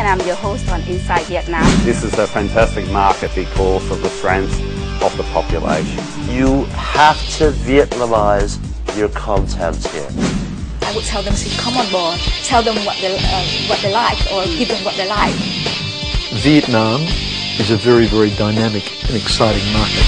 and I'm your host on Inside Vietnam. This is a fantastic market because of the strength of the population. You have to Vietnamize your content here. I would tell them to come on board, tell them what they like, or give them what they like. Vietnam is a very, very dynamic and exciting market.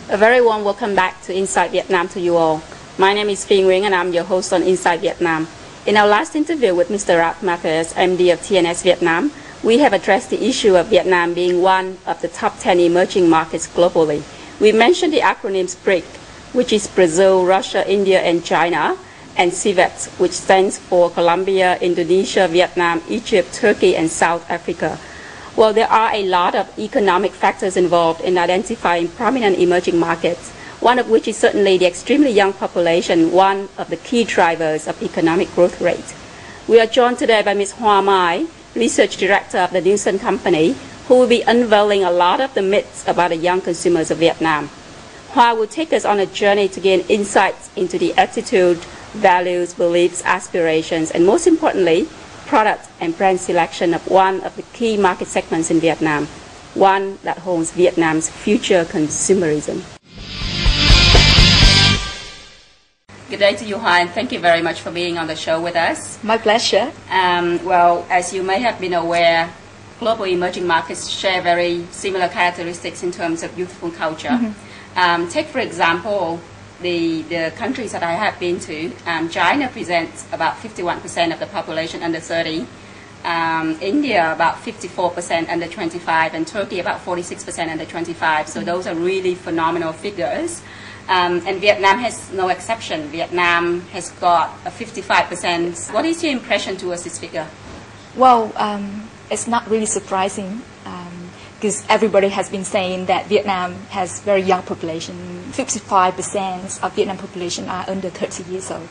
A very warm welcome back to Inside Vietnam to you all. My name is Phi Nguyen and I'm your host on Inside Vietnam. In our last interview with Mr. Ralph Marquez, MD of TNS Vietnam, we have addressed the issue of Vietnam being one of the top 10 emerging markets globally. We mentioned the acronyms BRIC, which is Brazil, Russia, India, and China, and CVET, which stands for Colombia, Indonesia, Vietnam, Egypt, Turkey, and South Africa. Well, there are a lot of economic factors involved in identifying prominent emerging markets, one of which is certainly the extremely young population, one of the key drivers of economic growth rate. We are joined today by Ms. Hoa Mai, Research Director of the Nielsen Company, who will be unveiling a lot of the myths about the young consumers of Vietnam. Hoa will take us on a journey to gain insights into the attitude, values, beliefs, aspirations, and most importantly, product and brand selection of one of the key market segments in Vietnam, one that holds Vietnam's future consumerism. Good day to you, Hoa, and thank you very much for being on the show with us. My pleasure. Well, as you may have been aware, global emerging markets share very similar characteristics in terms of youthful culture. Take, for example, the countries that I have been to. China presents about 51% of the population under 30, India about 54% under 25, and Turkey about 46% under 25. So those are really phenomenal figures. And Vietnam has no exception. Vietnam has got a 55%. What is your impression towards this figure? Well, it's not really surprising because everybody has been saying that Vietnam has very young population. 55% of Vietnam population are under 30 years old.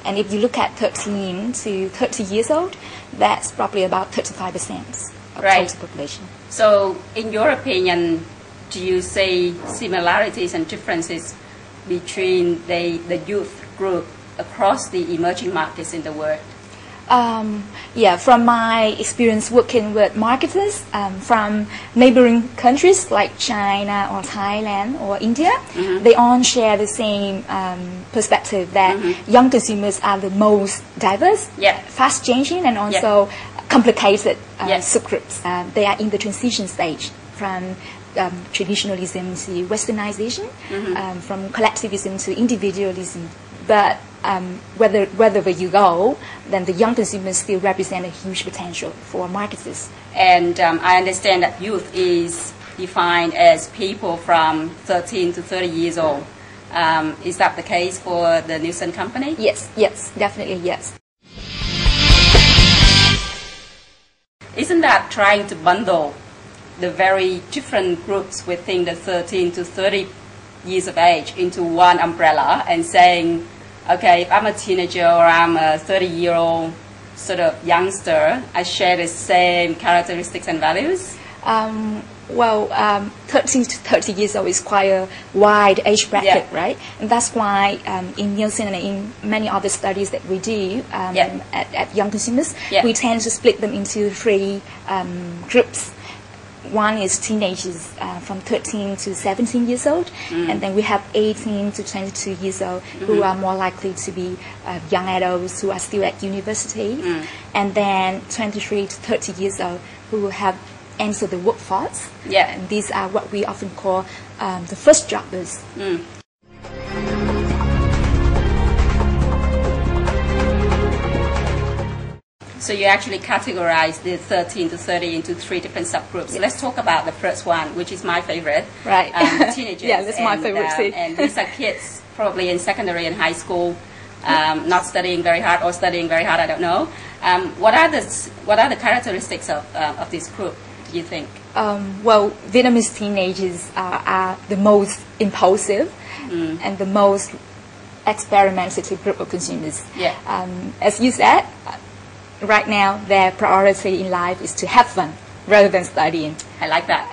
And if you look at 13 to 30 years old, that's probably about 35% of total population. So, in your opinion, do you see similarities and differences between the youth group across the emerging markets in the world? Yeah, from my experience working with marketers from neighboring countries like China or Thailand or India, they all share the same perspective that young consumers are the most diverse, fast changing, and also complicated subgroups. They are in the transition stage from traditionalism to westernization, from collectivism to individualism. But wherever you go, then the young consumers still represent a huge potential for marketers. And I understand that youth is defined as people from 13 to 30 years old. Is that the case for the Nielsen Company? Yes, definitely yes. Isn't that trying to bundle the very different groups within the 13 to 30 years of age into one umbrella and saying, okay, if I'm a teenager or I'm a 30-year-old sort of youngster, I share the same characteristics and values? 13 to 30 years old is quite a wide age bracket, right? And that's why in Nielsen and in many other studies that we do at young consumers, we tend to split them into three groups. One is teenagers from 13 to 17 years old, and then we have 18 to 22 years old who are more likely to be young adults who are still at university, and then 23 to 30 years old who have entered the workforce. And these are what we often call the first jobbers. So you actually categorize the 13 to 30 into three different subgroups. So let's talk about the first one, which is my favorite. Right. Teenagers. Yeah, that's my favorite too. And these are kids probably in secondary and high school, not studying very hard or studying very hard, I don't know. What are the characteristics of this group, do you think? Well, Vietnamese teenagers are the most impulsive and the most experimentative group of consumers. As you said, right now their priority in life is to have fun rather than studying. I like that.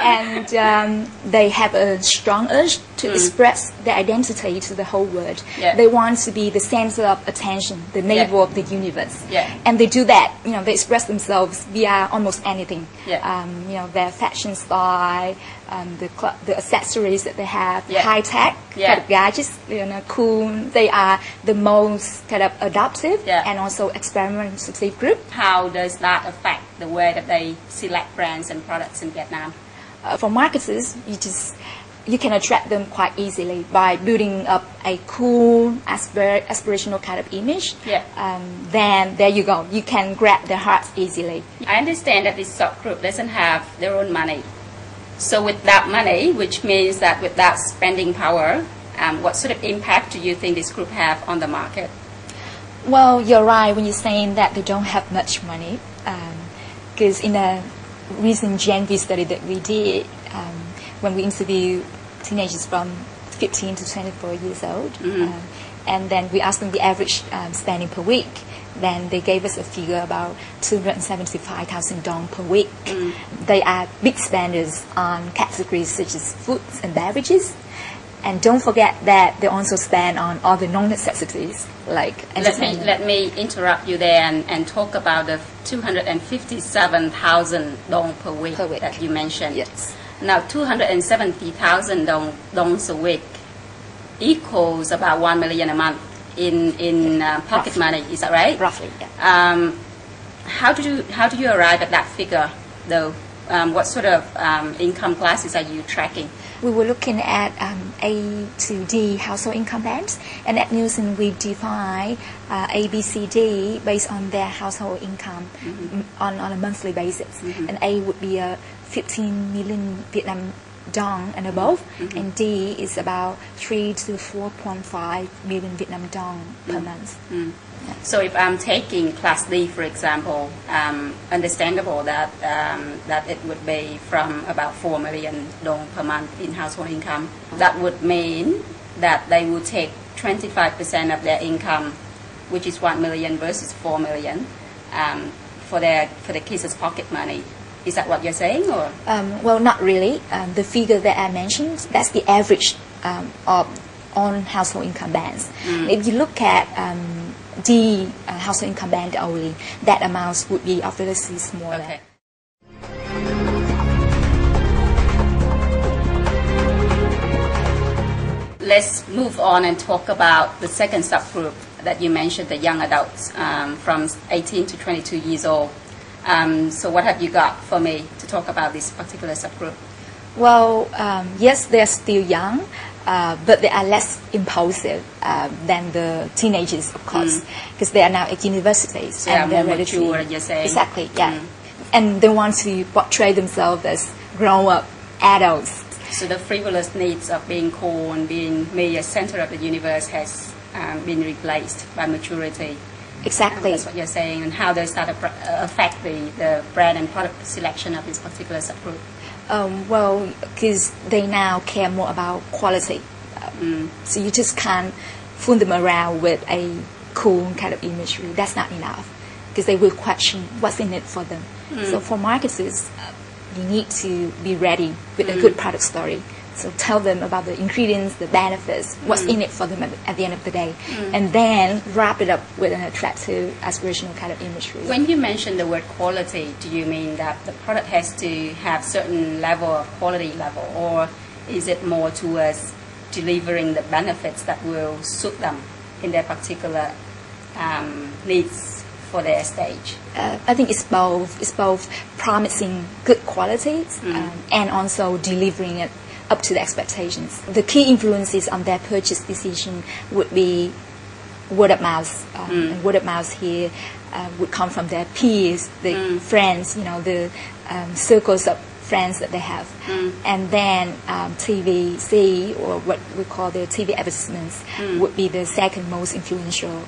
And they have a strong urge to express their identity to the whole world. Yeah. They want to be the center of attention, the navel of the universe. Yeah. And they do that, they express themselves via almost anything. Yeah. Their fashion style, the accessories that they have, Yeah. high tech kind of gadgets, cool. They are the most kind of adaptive and also experimentative group. How does that affect the way that they select brands and products in Vietnam? For marketers, you can attract them quite easily by building up a cool, aspirational kind of image. Yeah. Then there you go. You can grab their hearts easily. I understand that this subgroup doesn't have their own money. So with that money, which means that with that spending power, what sort of impact do you think this group have on the market? Well, you're right when you're saying that they don't have much money. Because in a recent Gen V study that we did, when we interviewed teenagers from 15 to 24 years old, and then we asked them the average spending per week, then they gave us a figure about 275,000 dong per week. They are big spenders on categories such as foods and beverages. And don't forget that they also spend on other non-necessities like entertainment. Let me interrupt you there and talk about the 257,000 dong per week that you mentioned. Yes. Now, 270,000 dongs a week equals about 1 million a month in pocket money. Is that right? Roughly, yeah. How do you arrive at that figure, though? What sort of income classes are you tracking? We were looking at A to D household income bands, and at Nielsen we define A, B, C, D based on their household income on a monthly basis. And A would be 15 million Vietnam dong and above, and D is about 3 to 4.5 million Vietnam dong per month. So if I'm taking Class D, for example, understandable that it would be from about 4 million dong per month in household income. That would mean that they will take 25% of their income, which is 1 million versus 4 million, for the kids' pocket money. Is that what you're saying, or? Well, not really. The figure that I mentioned, that's the average of on household income bands. If you look at D household income band only, that amount would be obviously smaller. Okay. Let's move on and talk about the second subgroup that you mentioned, the young adults from 18 to 22 years old. So what have you got for me to talk about this particular subgroup? Well, yes, they're still young, but they are less impulsive than the teenagers, of course, because they are now at universities. So and they're they're more mature, you're saying? Exactly, yeah. And they want to portray themselves as grown-up adults. So the frivolous needs of being cool and being me as center of the universe has been replaced by maturity. Exactly. That's what you're saying. And how does that affect the brand and product selection of this particular subgroup? Well, because they now care more about quality. So you just can't fool them around with a cool kind of imagery. That's not enough, because they will question what's in it for them. So for marketers, you need to be ready with a good product story. So tell them about the ingredients, the benefits, what's in it for them at the end of the day. And then wrap it up with an attractive, aspirational kind of imagery. When you mention the word quality, do you mean that the product has to have certain level of quality level, or is it more towards delivering the benefits that will suit them in their particular needs for their stage? I think it's both. It's both promising good qualities and also delivering it up to the expectations. The key influences on their purchase decision would be word of mouth. And word of mouth here would come from their peers, the friends, the circles of friends that they have. And then TVC, or what we call the TV advertisements, would be the second most influential.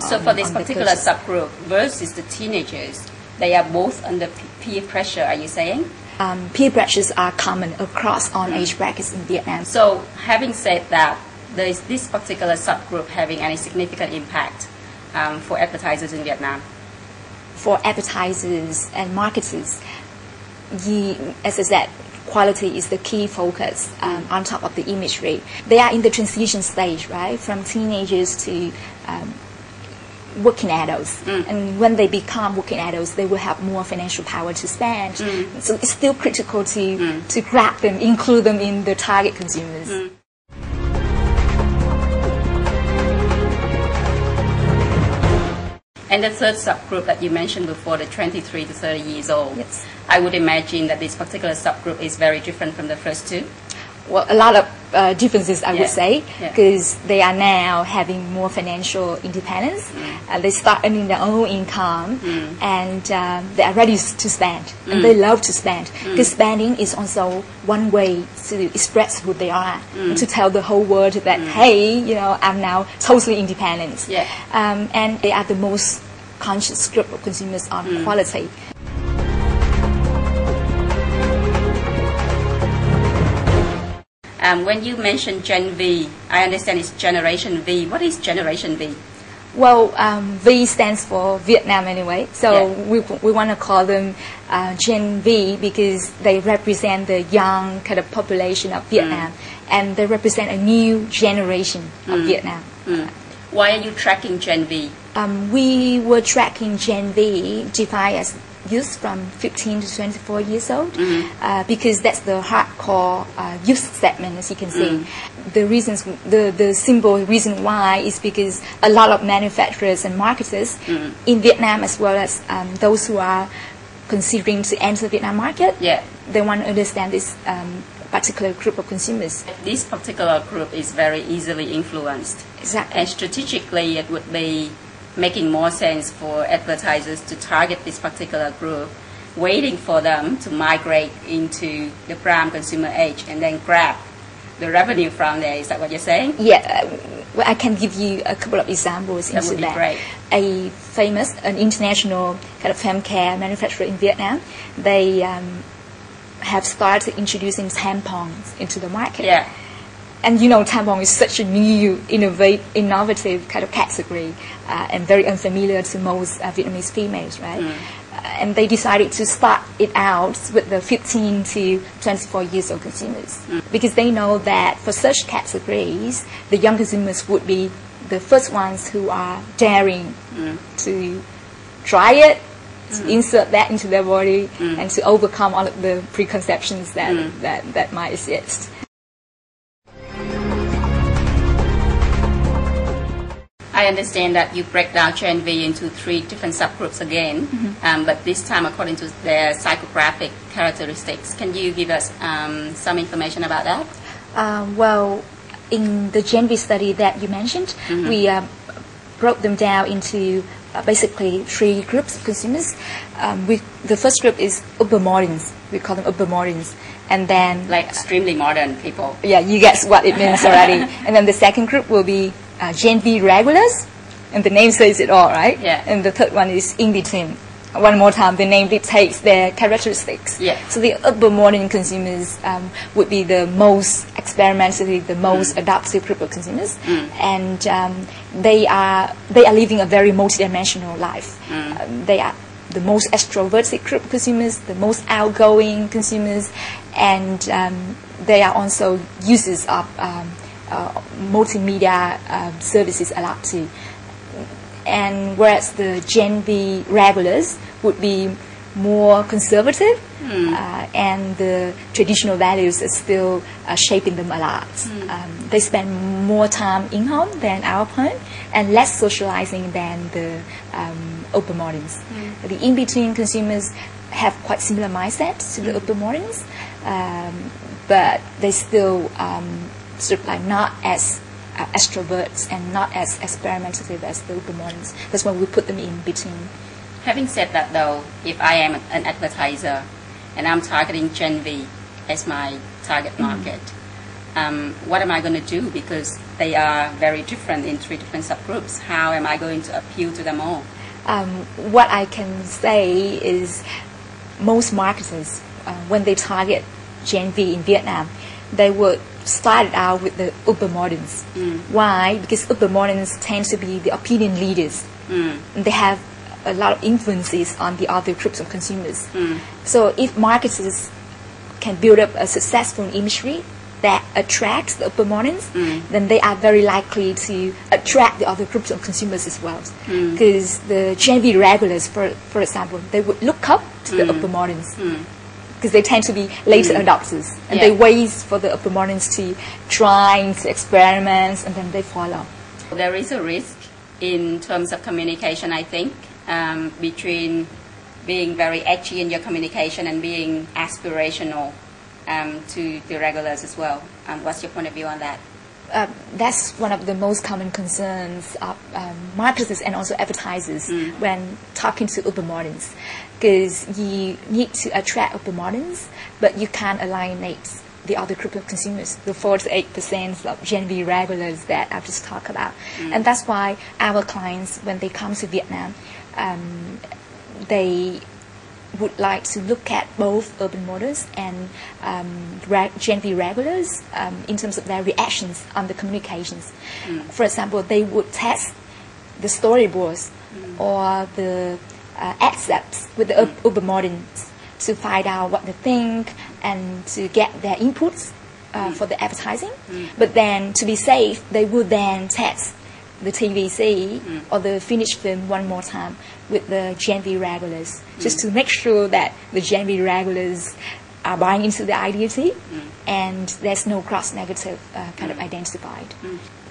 So for this particular subgroup versus the teenagers, they are both under peer pressure, are you saying? Peer pressures are common across all age brackets in Vietnam. So having said that, is this particular subgroup having any significant impact for advertisers in Vietnam? For advertisers and marketers, as I said, quality is the key focus on top of the imagery. They are in the transition stage, right, from teenagers to working adults. And when they become working adults, they will have more financial power to spend. So it's still critical to grab them, include them in the target consumers. And the third subgroup that you mentioned before, the 23 to 30 years old, Yes. I would imagine that this particular subgroup is very different from the first two. Well, a lot of differences, I would say, Yeah. because they are now having more financial independence. They start earning their own income, and they are ready to spend, and they love to spend. Because spending is also one way to express who they are, and to tell the whole world that, hey, I'm now totally independent. Yeah. And they are the most conscious group of consumers on quality. When you mention Gen V, I understand it's Generation V. What is Generation V? Well, V stands for Vietnam anyway, so Yeah. we want to call them Gen V because they represent the young kind of population of Vietnam, and they represent a new generation of Vietnam. Why are you tracking Gen V? We were tracking Gen V, defined as youth from 15 to 24 years old, because that's the hardcore youth segment, as you can see. The simple reason why is because a lot of manufacturers and marketers in Vietnam, as well as those who are considering to enter the Vietnam market, they want to understand this particular group of consumers. This particular group is very easily influenced. Exactly. And strategically, it would be making more sense for advertisers to target this particular group, waiting for them to migrate into the prime consumer age and then grab the revenue from there. Is that what you're saying? Yeah, well, I can give you a couple of examples That into would be that. great. An international kind of fem care manufacturer in Vietnam, they have started introducing tampons into the market. Yeah. And tampon is such a new, innovative kind of category, and very unfamiliar to most Vietnamese females, right? And they decided to start it out with the 15 to 24 years old consumers, because they know that for such categories, the young consumers would be the first ones who are daring to try it, to insert that into their body, and to overcome all of the preconceptions that might exist. I understand that you break down Gen V into 3 different subgroups again, but this time according to their psychographic characteristics. Can you give us some information about that? Well, in the Gen V study that you mentioned, we broke them down into basically 3 groups of consumers. The first group is upper moderns. We call them upper moderns. And then... Like extremely modern people. Yeah, you guess what it means already. And then the second group will be Gen V regulars, and the name says it all, right? Yeah. And the third one is in between. One more time, the name dictates their characteristics. Yeah. So the upper modern consumers would be the most experimentally, the most adaptive group of consumers, and they are living a very multidimensional life. They are the most extroverted group of consumers, the most outgoing consumers, and they are also users of multimedia services a lot too. And whereas the Gen V regulars would be more conservative, and the traditional values are still shaping them a lot. They spend more time in home than out of home, and less socializing than the upper moderns. The in-between consumers have quite similar mindsets to the upper moderns, but they still sort of like not as extroverts and not as experimentative as the upper moderns. That's why we put them in between. Having said that though, if I am an advertiser and I'm targeting Gen V as my target market, what am I going to do? Because they are very different in 3 different subgroups. How am I going to appeal to them all? What I can say is most marketers, when they target Gen V in Vietnam, they would started out with the urban moderns. Why? Because urban moderns tend to be the opinion leaders. And they have a lot of influences on the other groups of consumers. So if marketers can build up a successful imagery that attracts the urban moderns, then they are very likely to attract the other groups of consumers as well. Because the Gen V regulars, for example, they would look up to the urban moderns. Because they tend to be later adopters, and they wait for the urban moderns to try, to experiment, and then they follow. There is a risk in terms of communication, I think, between being very edgy in your communication and being aspirational to the regulars as well. What's your point of view on that? That's one of the most common concerns of marketers and also advertisers when talking to urban moderns, because you need to attract urban moderns, but you can't alienate the other group of consumers, the 4 to 8% of Gen V regulars that I've just talked about. And that's why our clients, when they come to Vietnam, they would like to look at both urban models and Gen V regulars in terms of their reactions on the communications. For example, they would test the storyboards or the excerpts with the urban moderns to find out what they think and to get their inputs for the advertising. But then, to be safe, they would then test the TVC or the finished film one more time with the Gen V regulars, just to make sure that the Gen V regulars are buying into the idea and there's no cross-negative kind of identified.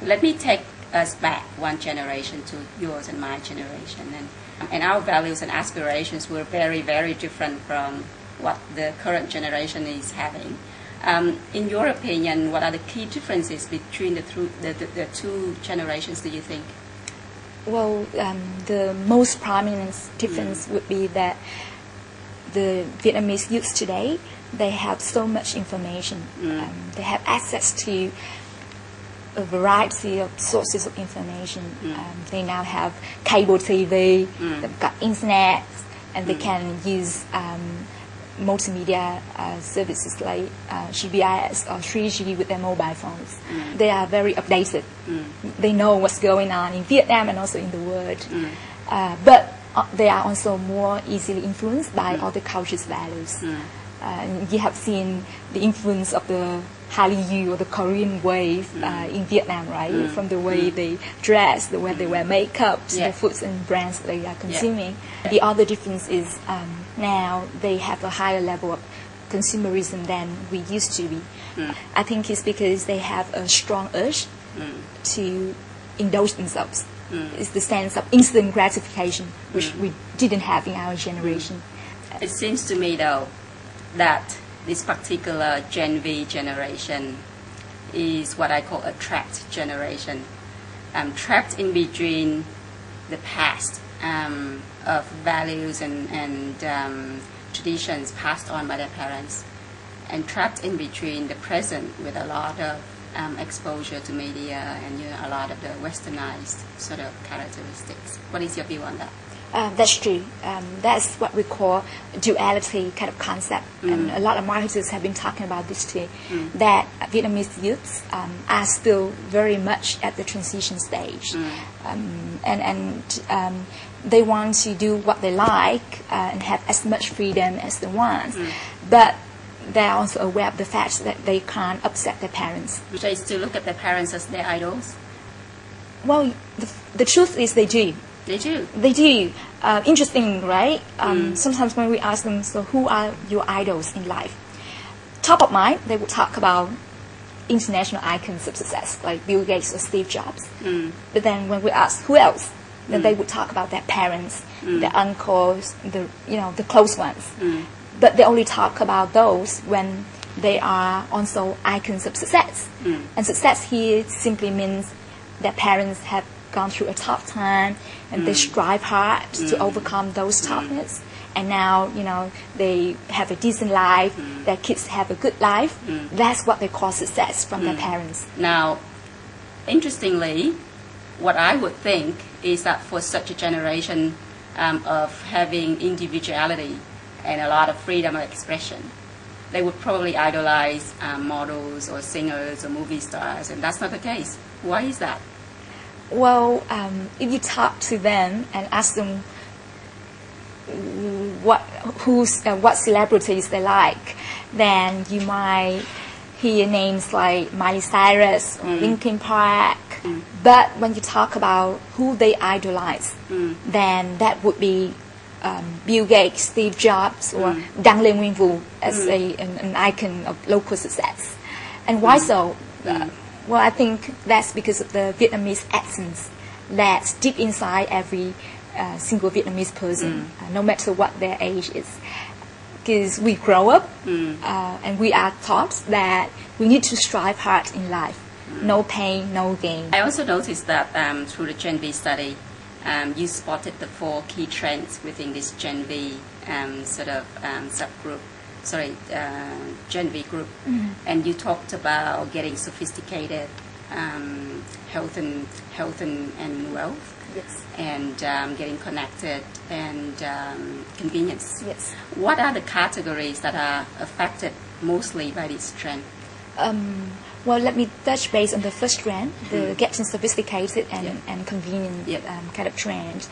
Let me take us back one generation to yours and my generation, and our values and aspirations were very, very different from what the current generation is having. In your opinion, what are the key differences between the two generations, do you think? Well, the most prominent difference would be that the Vietnamese youth today, they have so much information. They have access to a variety of sources of information. They now have cable TV, they've got internet, and they can use multimedia services like GPRS or 3G with their mobile phones. They are very updated. They know what's going on in Vietnam and also in the world. But they are also more easily influenced by other cultures' values. You have seen the influence of the Hallyu or the Korean wave in Vietnam, right? From the way they dress, the way they wear makeup, to the foods and brands they are consuming. The other difference is now they have a higher level of consumerism than we used to be. I think it's because they have a strong urge to indulge themselves. It's the sense of instant gratification, which we didn't have in our generation. It seems to me, though, that this particular Gen V generation is what I call a trapped generation. Trapped in between the past of values and traditions passed on by their parents, and trapped in between the present with a lot of exposure to media and a lot of the westernized sort of characteristics. What is your view on that? That's true. That's what we call duality kind of concept. And a lot of marketers have been talking about this too, that Vietnamese youths are still very much at the transition stage. And they want to do what they like and have as much freedom as they want. But they are also aware of the fact that they can't upset their parents. They still look at their parents as their idols? Well, the truth is they do. They do? They do. Interesting, right? Sometimes when we ask them, so who are your idols in life? Top of mind, they would talk about international icons of success, like Bill Gates or Steve Jobs. But then when we ask who else, then they would talk about their parents, their uncles, the close ones. But they only talk about those when they are also icons of success. And success here simply means their parents have gone through a tough time and they strive hard to overcome those toughnesses. And now, they have a decent life, their kids have a good life. That's what they call success from their parents. Now, interestingly, what I would think is that for such a generation of having individuality and a lot of freedom of expression, they would probably idolize models or singers or movie stars, and that's not the case. Why is that? Well, if you talk to them and ask them what celebrities they like, then you might hear names like Miley Cyrus or Linkin Park. But when you talk about who they idolize, then that would be Bill Gates, Steve Jobs, or Dang Lê Nguyên Vũ as an icon of local success. And why so? Well, I think that's because of the Vietnamese essence that's deep inside every single Vietnamese person, no matter what their age is. Because we grow up and we are taught that we need to strive hard in life. No pain, no gain. I also noticed that through the Gen V study, you spotted the 4 key trends within this Gen V subgroup. Gen V group, and you talked about getting sophisticated, health and wealth, Yes. and getting connected and convenience. Yes. What are the categories that are affected mostly by this trend? Well, let me touch base on the first trend, the getting sophisticated and convenient kind of trend,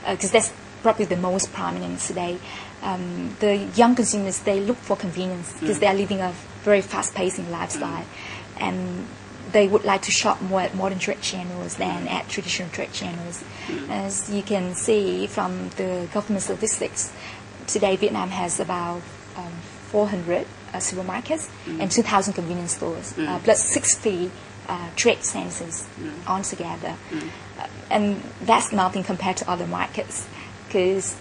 because that's probably the most prominent today. The young consumers, they look for convenience because they are living a very fast-paced lifestyle, and they would like to shop more at modern trade channels than at traditional trade channels. As you can see from the government statistics, today Vietnam has about 400 supermarkets and 2,000 convenience stores, plus 60 trade centers altogether. And that's nothing compared to other markets, because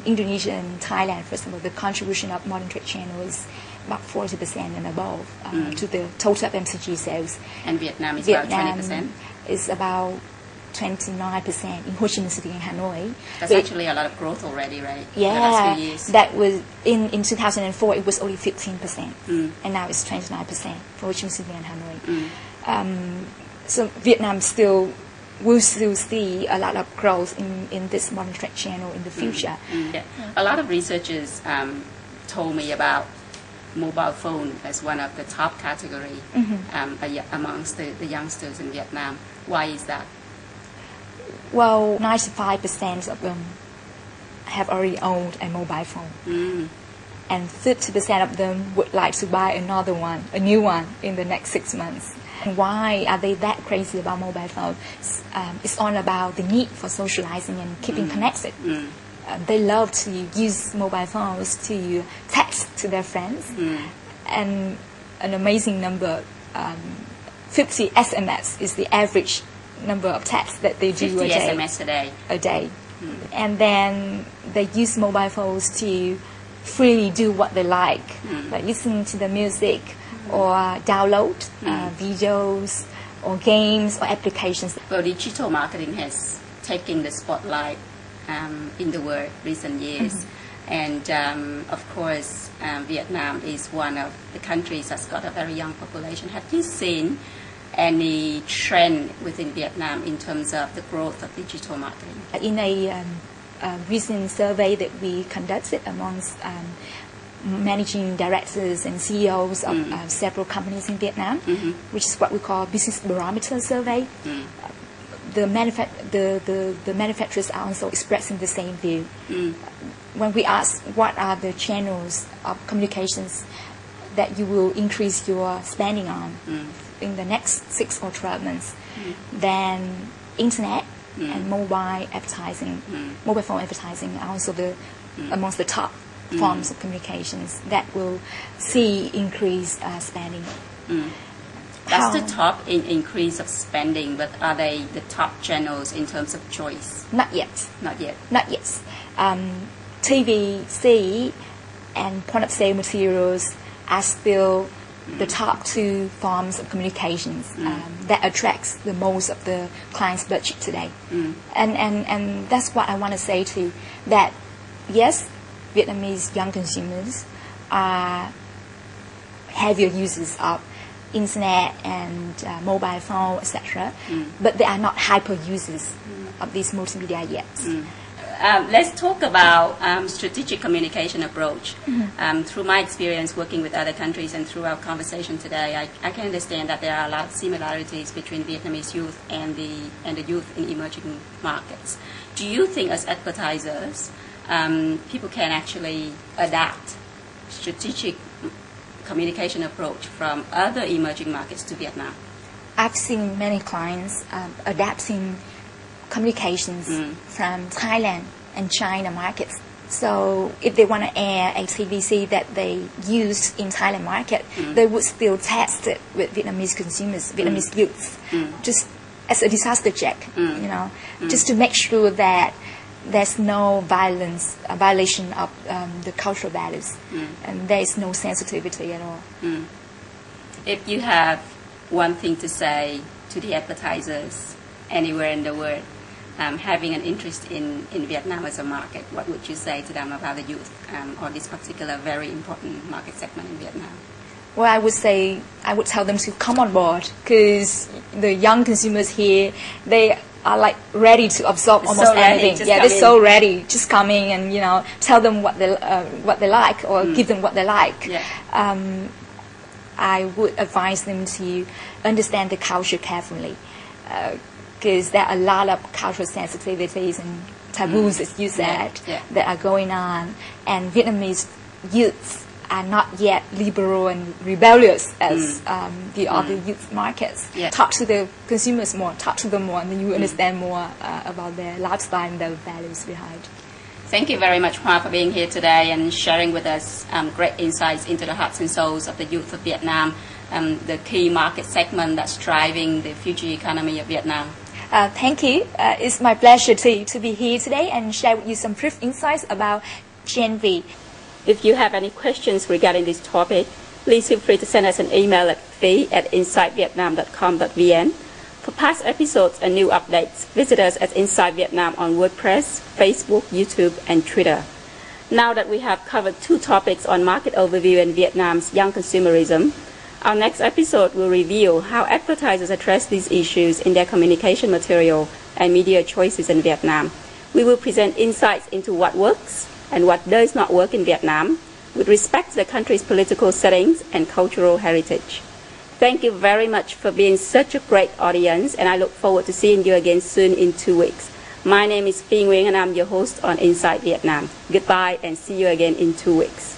Indonesia and Thailand, for example, the contribution of modern trade channel is about 40% and above to the total FMCG sales. And Vietnam is about 20%? Is about 29% in Ho Chi Minh City and Hanoi. That's actually a lot of growth already, right? Yeah, in the last few years. That was in 2004 it was only 15%, and now it's 29% for Ho Chi Minh City and Hanoi. So Vietnam will still see a lot of growth in this modern trade channel in the future. Yeah. A lot of researchers told me about mobile phone as one of the top category amongst the youngsters in Vietnam. Why is that? Well, 95% of them have already owned a mobile phone. And 30% of them would like to buy another one, a new one, in the next 6 months. And why are they that crazy about mobile phones? It's all about the need for socializing and keeping connected. They love to use mobile phones to text to their friends. And an amazing number, 50 SMS is the average number of texts that they do 50 a day. SMS a day. And then they use mobile phones to freely do what they like listen to the music or download videos or games or applications. Well, digital marketing has taken the spotlight in the world recent years. And of course, Vietnam is one of the countries that's got a very young population. Have you seen any trend within Vietnam in terms of the growth of digital marketing? In a recent survey that we conducted amongst managing directors and CEOs of several companies in Vietnam, which is what we call business barometer survey, the manufacturers are also expressing the same view. When we ask what are the channels of communications that you will increase your spending on in the next 6 or 12 months, then internet and mobile advertising, mobile phone advertising are also amongst the top forms of communications that will see increased spending. That's the top increase of spending, but are they the top channels in terms of choice? Not yet. Not yet. Not yet. TVC and point-of-sale materials are still the top 2 forms of communications that attracts the most of the client's budget today. And that's what I want to say too, that yes, Vietnamese young consumers are heavier users of internet and mobile phone, etc. But they are not hyper users of these multimedia yet. let's talk about strategic communication approach. Through my experience working with other countries and through our conversation today, I can understand that there are a lot of similarities between Vietnamese youth and the youth in emerging markets. Do you think as advertisers, people can actually adapt strategic communication approach from other emerging markets to Vietnam? I've seen many clients adapting communications from Thailand and China markets. So if they want to air a TVC that they use in Thailand market, they would still test it with Vietnamese consumers, Vietnamese youths, just as a disaster check, just to make sure that there's no violation of the cultural values, and there is no sensitivity at all. If you have one thing to say to the advertisers anywhere in the world, having an interest in Vietnam as a market, what would you say to them about the youth or this particular very important market segment in Vietnam? Well, I would tell them to come on board, because the young consumers here, they are like ready to absorb almost anything. They're so ready. Just come in and tell them what they like, or give them what they like. I would advise them to understand the culture carefully, because there are a lot of cultural sensitivities and taboos, as you said, that are going on, and Vietnamese youths are not yet liberal and rebellious as the other youth markets. Talk to the consumers more, talk to them more, and then you understand more about their lifestyle and their values behind. Thank you very much, Hoa, for being here today and sharing with us great insights into the hearts and souls of the youth of Vietnam, the key market segment that's driving the future economy of Vietnam. Thank you. It's my pleasure to be here today and share with you some brief insights about Gen V. If you have any questions regarding this topic, please feel free to send us an email at v@insidevietnam.com.vn. For past episodes and new updates, visit us at Inside Vietnam on WordPress, Facebook, YouTube, and Twitter. Now that we have covered two topics on market overview and Vietnam's young consumerism, our next episode will reveal how advertisers address these issues in their communication material and media choices in Vietnam. We will present insights into what works and what does not work in Vietnam with respect to the country's political settings and cultural heritage. Thank you very much for being such a great audience, and I look forward to seeing you again soon in 2 weeks. My name is Phi Nguyen and I'm your host on Inside Vietnam. Goodbye and see you again in 2 weeks.